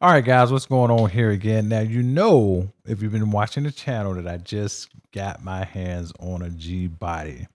All right, guys, what's going on here again? Now, if you've been watching the channel, that I just got my hands on a G body.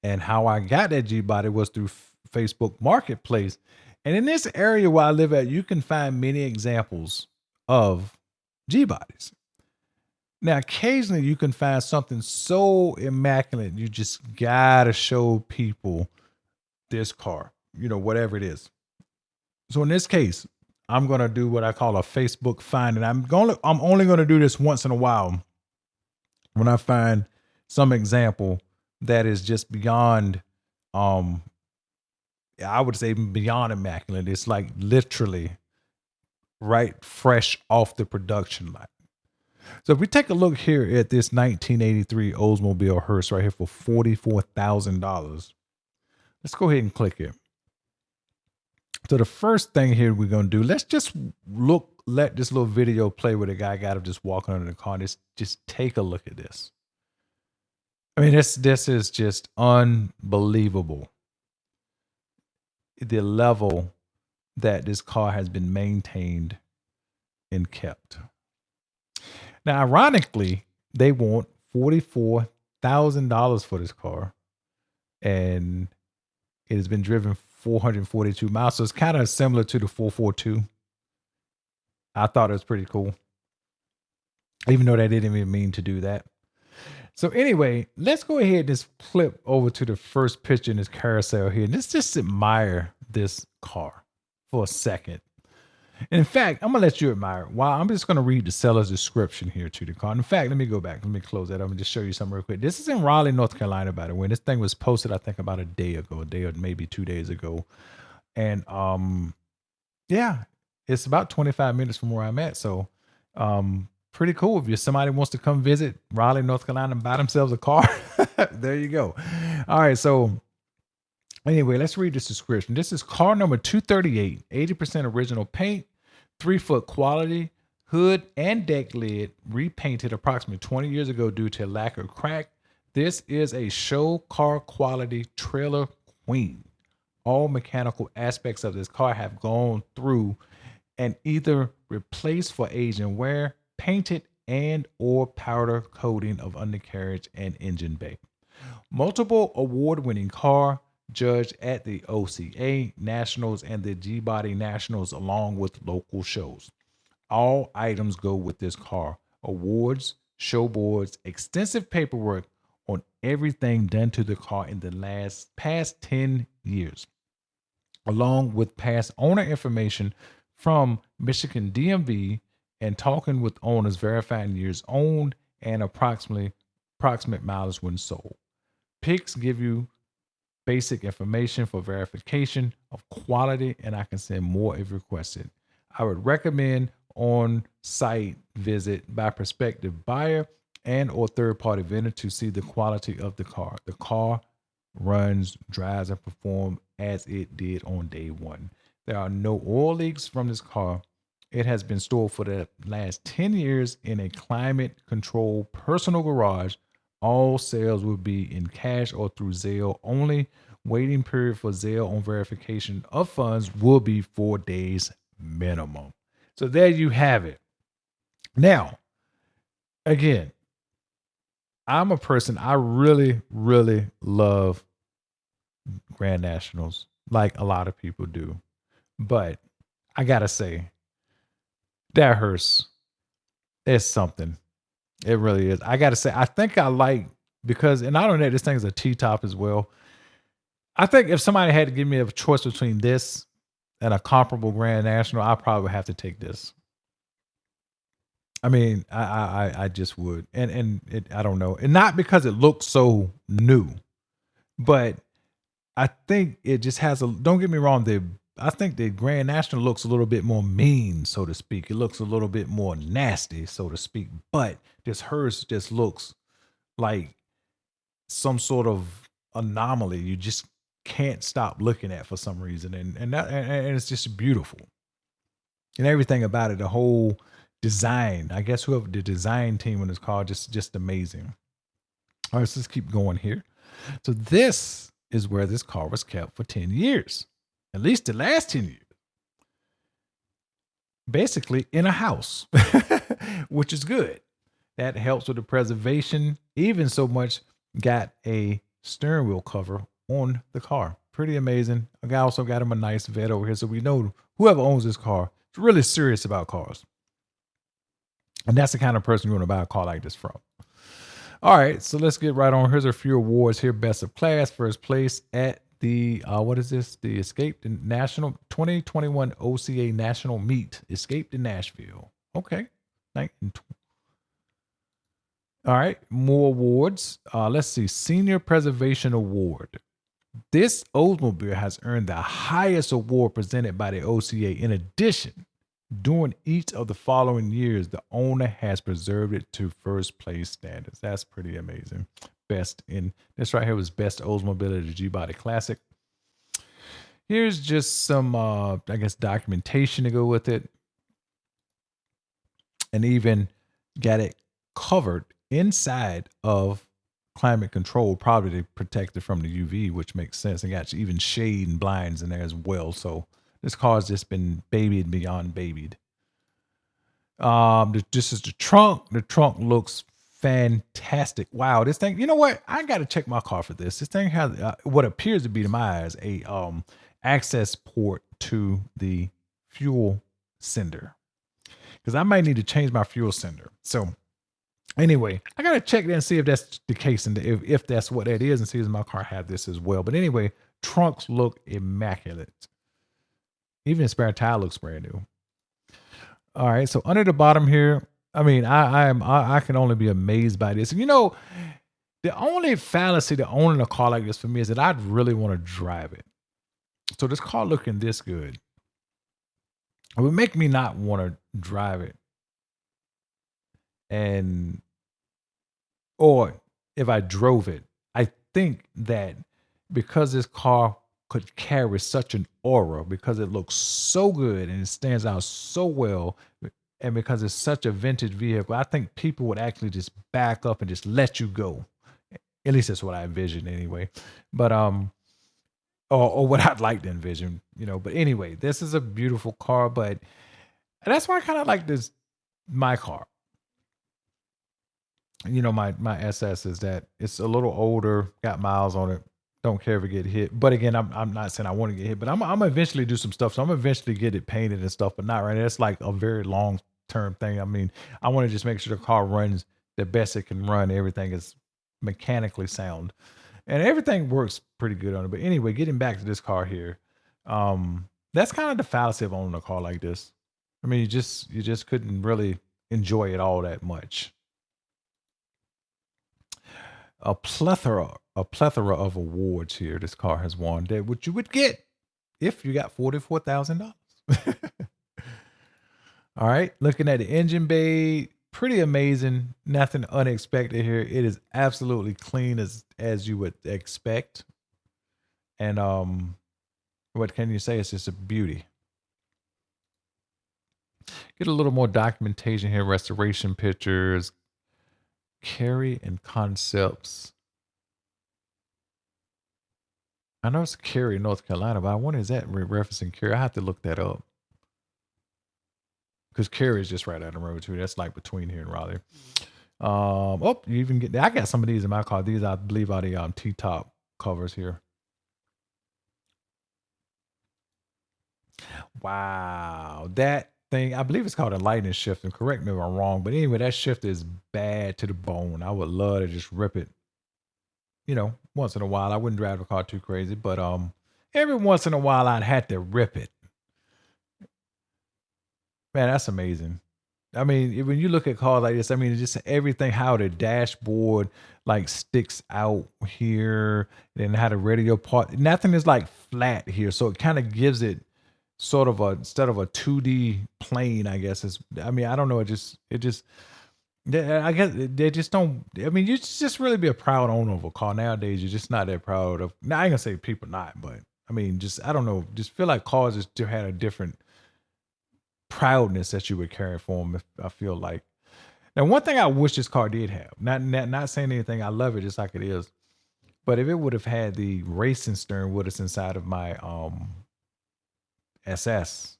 And how I got that G body was through Facebook Marketplace. And in this area where I live at, you can find many examples of G bodies. Now, occasionally you can find something so immaculate, you just gotta show people this car, whatever it is. So in this case, I'm gonna do what I call a Facebook find, and I'm only gonna do this once in a while when I find some example that is just beyond, um, I would say beyond immaculate. It's like literally right fresh off the production line. So if we take a look here at this 1983 Oldsmobile Hearst right here for $44,000, let's go ahead and click it. So the first thing here we're gonna do, let's just let this little video play where the guy got him just walking under the car. Just take a look at this. I mean, this is just unbelievable. The level that this car has been maintained and kept. Now, ironically, they want $44,000 for this car, and it has been driven 442 miles. So it's kind of similar to the 442. I thought it was pretty cool, even though they didn't even mean to do that. So anyway, let's go ahead and just flip over to the first picture in this carousel here. And let's just admire this car for a second. And in fact, I'm going to let you admire it. While I'm just going to read the seller's description here to the car. In fact, let me go back. Let me close that up and just show you something real quick. This is in Raleigh, North Carolina, by the way. This thing was posted, I think, about a day or maybe 2 days ago. And yeah, it's about 25 minutes from where I'm at. So pretty cool. If somebody wants to come visit Raleigh, North Carolina and buy themselves a car, there you go. All right. So anyway, let's read this description. This is car number 238, 80% original paint, 3-foot quality, hood and deck lid repainted approximately 20 years ago due to lack of crack. This is a show car quality trailer queen. All mechanical aspects of this car have gone through and either replaced for age and wear, painted and or powder coating of undercarriage and engine bay. Multiple award-winning car, judged at the OCA Nationals and the G-Body Nationals along with local shows. All items go with this car. Awards, show boards, extensive paperwork on everything done to the car in the past 10 years, along with past owner information from Michigan DMV and talking with owners verifying years owned and approximate mileage when sold. Pics give you basic information for verification of quality, and I can send more if requested. I would recommend on-site visit by prospective buyer and or third-party vendor to see the quality of the car. The car runs, drives, and performs as it did on day one. There are no oil leaks from this car. It has been stored for the last 10 years in a climate-controlled personal garage. All sales will be in cash or through Zelle only. Waiting period for Zelle on verification of funds will be 4 days minimum. So there you have it. Now, again, I'm a person, I really, really love Grand Nationals like a lot of people do. But I got to say, that Hearst is something. It really is. I got to say, I think I like, because, and not only that, this thing is a T-top as well. I think if somebody had to give me a choice between this and a comparable Grand National, I probably would have to take this. I mean, I just would, and I don't know, and not because it looks so new, but I think it just has a. Don't get me wrong, I think the Grand National looks a little bit more mean, so to speak. It looks a little bit more nasty, so to speak. But this Hearst just looks like some sort of anomaly. You just can't stop looking at for some reason, and it's just beautiful, and everything about it, the whole design. I guess whoever the design team on this car, just amazing. All right, so let's keep going here. So this is where this car was kept for 10 years, at least the last 10 years. basically in a house, which is good. That helps with the preservation. Even so much got a steering wheel cover on the car. Pretty amazing. A guy also got him a nice vet over here. So we know whoever owns this car is really serious about cars. And that's the kind of person you want to buy a car like this from. All right, so let's get right on. Here's a few awards here. Best of class, first place at the what is this? The Escape the National 2021 OCA National Meet. Escape to Nashville. Okay. All right, more awards. Let's see. Senior Preservation Award. This Oldsmobile has earned the highest award presented by the OCA. In addition, during each of the following years, the owner has preserved it to first place standards. That's pretty amazing. Best in this right here was Best Oldsmobile at the G-Body Classic. Here's just some, I guess, documentation to go with it. And even got it covered inside of climate control, probably to protect it from the UV, which makes sense. And got even shade and blinds in there as well. So this car's just been babied beyond babied. This is the trunk. The trunk looks fantastic. Wow, this thing. You know what? I got to check my car for this. This thing has what appears to be, to my eyes, a access port to the fuel sender. Because I might need to change my fuel sender. So anyway, I gotta check that and see if that's the case and if that's what that is, and see if my car have this as well. But anyway, trunks look immaculate. Even the spare tire looks brand new. All right, so under the bottom here, I mean, I can only be amazed by this. You know, the only fallacy to owning a car like this for me is that I'd really want to drive it. So this car looking this good, it would make me not want to drive it. And or if I drove it, I think that because this car could carry such an aura, because it looks so good and it stands out so well, and because it's such a vintage vehicle, I think people would actually just back up and just let you go. At least that's what I envision anyway. But or what I'd like to envision, you know. But anyway, this is a beautiful car, but that's why I kind of like this my car. You know, my SS is that it's a little older, got miles on it. Don't care if it get hit. But again, I'm not saying I want to get hit, but I'm gonna eventually do some stuff. So I'm gonna eventually get it painted and stuff, but not right now. It's like a very long term thing. I mean, I want to just make sure the car runs the best it can run. Everything is mechanically sound. And everything works pretty good on it. But anyway, getting back to this car here, that's kind of the fallacy of owning a car like this. I mean, you just couldn't really enjoy it all that much. A plethora of awards here this car has won that what you would get if you got $44,000. All right, looking at the engine bay, pretty amazing. Nothing unexpected here. It is absolutely clean as you would expect. And what can you say? It's just a beauty. Get a little more documentation here, restoration pictures, Cary and concepts. I know it's Cary, North Carolina, but I wonder is that referencing Cary? I have to look that up. Because Cary is just right down the road too. That's like between here and Raleigh. Oh, you even get I got some of these in my car. These I believe are the T-top covers here. Wow, that thing, I believe it's called a lightning shift, and correct me if I'm wrong, but anyway, that shift is bad to the bone. I would love to just rip it, once in a while. I wouldn't drive the car too crazy, but every once in a while I'd have to rip it. Man, that's amazing. I mean, when you look at cars like this, I mean, it's just everything, how the dashboard like sticks out here, and how the radio part, nothing is like flat here. So it kind of gives it sort of a, instead of a 2D plane, I guess is, I mean, I don't know. It just, I guess they just don't, I mean, you just really be a proud owner of a car nowadays. You're just not that proud of, now I ain't gonna say people not, but I mean, just, I don't know, just feel like cars just had a different proudness that you would carry for them. I feel like, now one thing I wish this car did have, not saying anything, I love it just like it is, but if it would have had the racing steering wheel that's inside of my SS,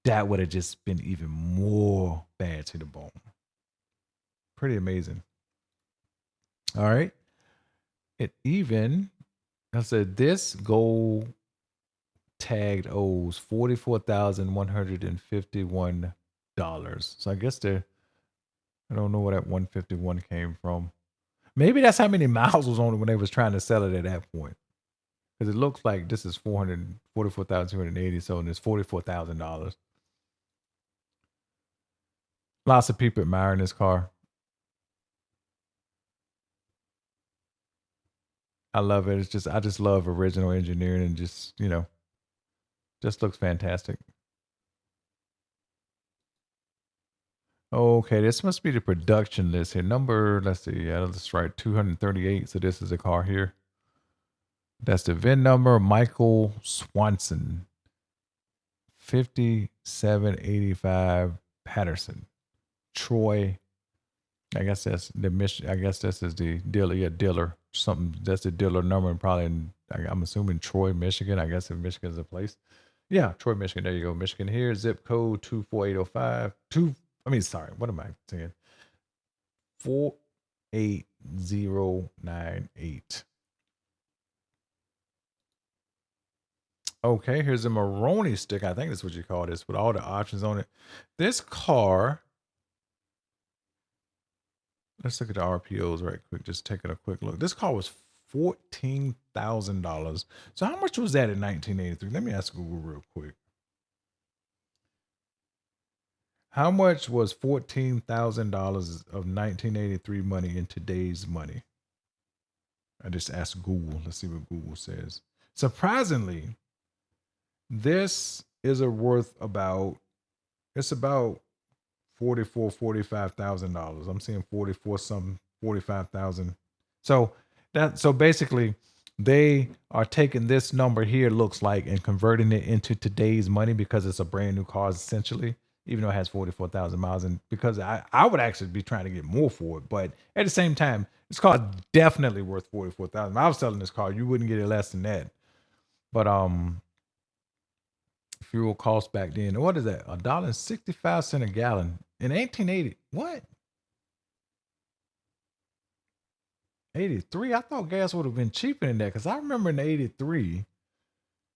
that would have just been even more bad to the bone. Pretty amazing. All right. It even, I said, this gold tagged owes $44,151. So I guess I don't know where that 151 came from. Maybe that's how many miles was on it when they was trying to sell it at that point. Because it looks like this is 444,280. So it's $44,000. Lots of people admiring this car. I love it. I just love original engineering and just looks fantastic. Okay, this must be the production list here. Number, let's see, yeah, that's right, 238. So this is a car here. That's the VIN number, Michael Swanson, 5785 Patterson, Troy. I guess that's the mission. I guess this is the dealer. Yeah, dealer. Something. That's the dealer number, and probably I'm assuming Troy, Michigan. I guess if Michigan's a place. Yeah, Troy, Michigan. There you go. Michigan here. Zip code 24805. Sorry. What am I saying? 48098. Okay, here's a Maroni stick. I think that's what you call this, with all the options on it. This car. Let's look at the RPOs right quick. Just taking a quick look. This car was $14,000. So how much was that in 1983? Let me ask Google real quick. How much was $14,000 of 1983 money in today's money? I just asked Google. Let's see what Google says. Surprisingly, this is worth about $45,000. I'm seeing 44 something, 45,000. So basically they are taking this number here, looks like, and converting it into today's money because it's a brand new car essentially, even though it has 44,000 miles. And because I would actually be trying to get more for it, but at the same time, this car is definitely worth 44,000. If I was selling this car, you wouldn't get it less than that. But fuel cost back then, what is that? $1.65 a gallon in 1880. What? 83? I thought gas would have been cheaper than that, because I remember in 83.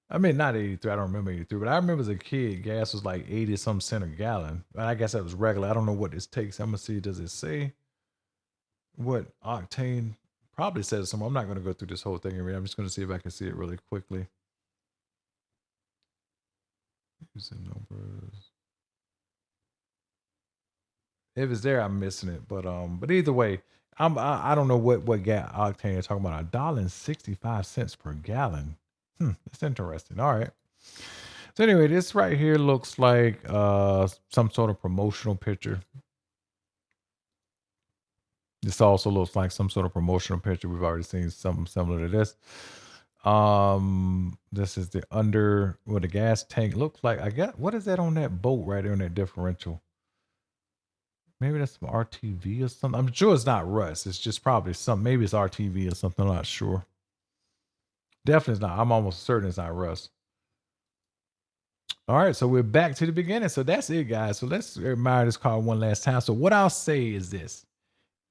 I mean, not 83. I don't remember 83, but I remember as a kid, gas was like 80 some cent a gallon. And I guess that was regular. I don't know what this takes. I'm gonna see. Does it say what octane? Probably says something. I'm not gonna go through this whole thing and read. I'm just gonna see if I can see it really quickly. Using numbers. If it's there, I'm missing it. But either way, I don't know what octane you're talking about. $1.65 per gallon. That's interesting. All right. So anyway, this right here looks like some sort of promotional picture. This also looks like some sort of promotional picture. We've already seen something similar to this. This is the the gas tank looks like. I got, what is that on that boat right there on that differential? Maybe that's some RTV or something. I'm sure it's not rust. It's just probably maybe it's RTV or something. I'm not sure. Definitely it's not. I'm almost certain it's not rust. All right, so we're back to the beginning. So that's it, guys. So let's admire this car one last time. So what I'll say is this: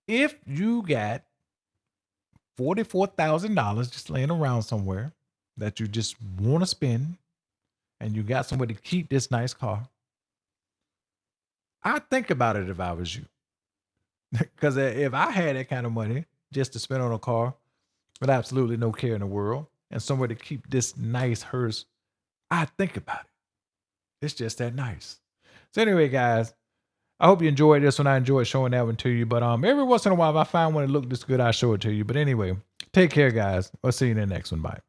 if you got $44,000 just laying around somewhere that you just want to spend, and you got somewhere to keep this nice car, I'd think about it if I was you. Because if I had that kind of money just to spend on a car with absolutely no care in the world and somewhere to keep this nice hearse, I'd think about it. It's just that nice. So anyway, guys, I hope you enjoyed this one. I enjoyed showing that one to you. But every once in a while, if I find one that looked this good, I'll show it to you. But anyway, take care, guys. I'll see you in the next one. Bye.